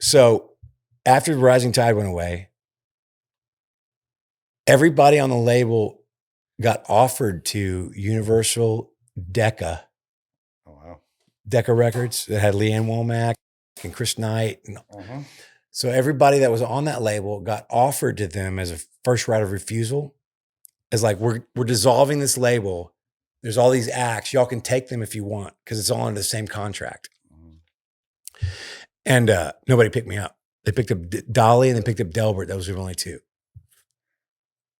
So after Rising Tide went away, everybody on the label got offered to Universal Decca. Oh, wow. Decca Records that had Leanne Womack and Chris Knight. So everybody that was on that label got offered to them as a first right of refusal. As like, we're dissolving this label. There's all these acts. Y'all can take them if you want because it's all under the same contract. And nobody picked me up. They picked up Dolly and they picked up Delbert. Those were only two.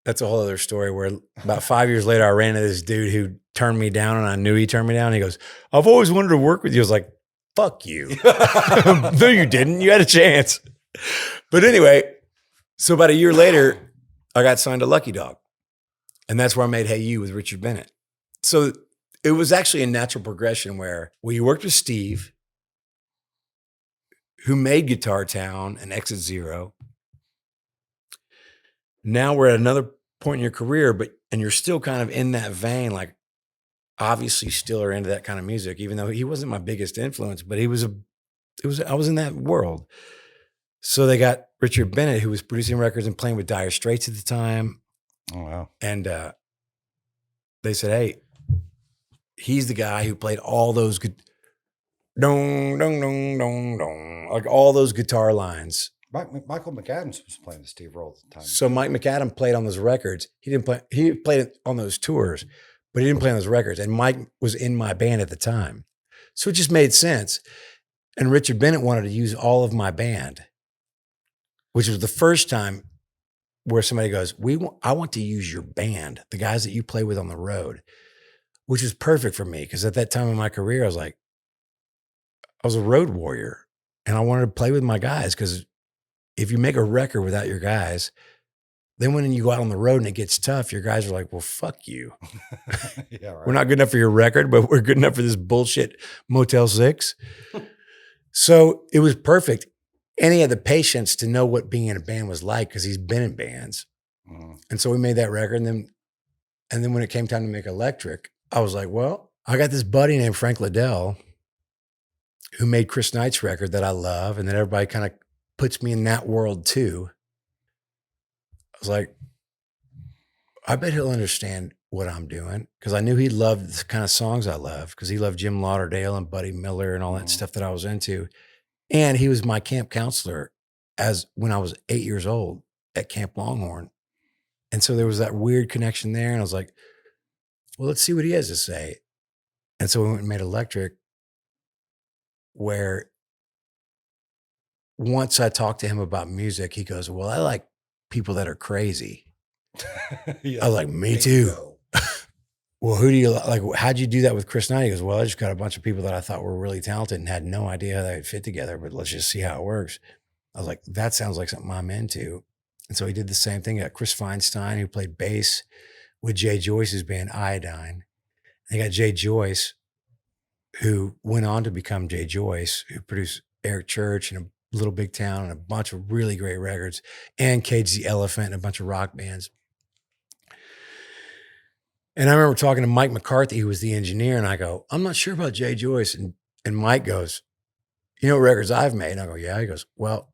That's a whole other story where about 5 years later, I ran into this dude who turned me down and I knew he turned me down. He goes, I've always wanted to work with you. I was like, fuck you. No, you didn't. You had a chance. But anyway, so about a year later, I got signed to Lucky Dog. And that's where I made Hey You with Richard Bennett. So it was actually a natural progression where you worked with Steve, who made Guitar Town and Exit Zero. Now we're at another point in your career, and you're still kind of in that vein, like obviously still are into that kind of music, even though he wasn't my biggest influence, but I was in that world. So they got Richard Bennett, who was producing records and playing with Dire Straits at the time. Oh, wow. And they said, hey, he's the guy who played all those good, dong, dong, dong, dong, dong, like all those guitar lines. Michael McAdams was playing with Steve Earle at the time. So Mike McAdams played on those records. He played it on those tours, but he didn't play on those records. And Mike was in my band at the time. So it just made sense. And Richard Bennett wanted to use all of my band, which was the first time where somebody goes, I want to use your band, the guys that you play with on the road, which was perfect for me. Because at that time in my career, I was a road warrior and I wanted to play with my guys because if you make a record without your guys, then when you go out on the road and it gets tough, your guys are like, well, fuck you. Yeah, right. We're not good enough for your record, but we're good enough for this bullshit Motel 6. So it was perfect. And he had the patience to know what being in a band was like because he's been in bands. And so we made that record. And then when it came time to make Electric, I was like, well, I got this buddy named Frank Liddell who made Chris Knight's record that I love. And then everybody kind of puts me in that world too. I was like, I bet he'll understand what I'm doing because I knew he loved the kind of songs I love because he loved Jim Lauderdale and Buddy Miller and all that stuff that I was into. And he was my camp counselor when I was 8 years old at Camp Longhorn. And so there was that weird connection there. And I was like, well, let's see what he has to say. And so we went and made Electric, where once I talked to him about music, he goes, well, I like people that are crazy. Yeah, I was like, me too. Well, who do you like? How'd you do that with Chris Knight? He goes, well, I just got a bunch of people that I thought were really talented and had no idea how they would fit together, but let's just see how it works. I was like, that sounds like something I'm into. And so he did the same thing. Got Chris Feinstein, who played bass with Jay Joyce's band Iodine. They got Jay Joyce, who went on to become Jay Joyce, who produced Eric Church and A Little Big Town and a bunch of really great records, and Cage the Elephant and a bunch of rock bands. And I remember talking to Mike McCarthy, who was the engineer, and I go, I'm not sure about Jay Joyce. And Mike goes, you know what records I've made? And I go, yeah. He goes, well,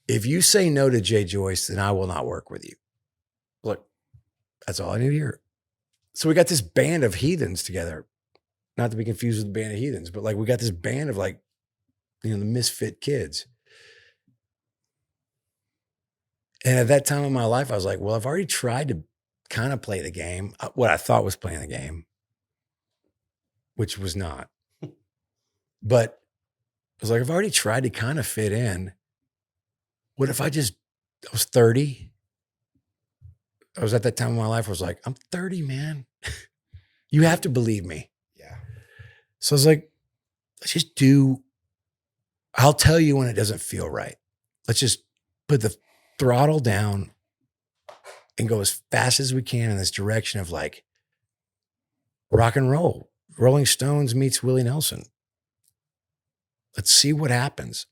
if you say no to Jay Joyce, then I will not work with you. Look, that's all I need to hear. So we got this band of heathens together, not to be confused with the band of heathens, but like we got this band of like, the misfit kids. And at that time in my life, I was like, well, I've already tried to kind of play the game, what I thought was playing the game, which was not. But I was like, I've already tried to kind of fit in. What if I was 30? I was at that time in my life where I was like, I'm 30, man. You have to believe me. Yeah. So I was like, I'll tell you when it doesn't feel right. Let's just put the throttle down and go as fast as we can in this direction of like rock and roll. Rolling Stones meets Willie Nelson. Let's see what happens.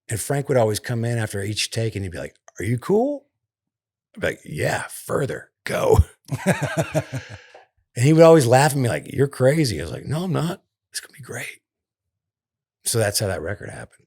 And Frank would always come in after each take and he'd be like, are you cool? I'd be like, yeah, further, go. And he would always laugh at me like, you're crazy. I was like, no, I'm not. It's going to be great. So that's how that record happened.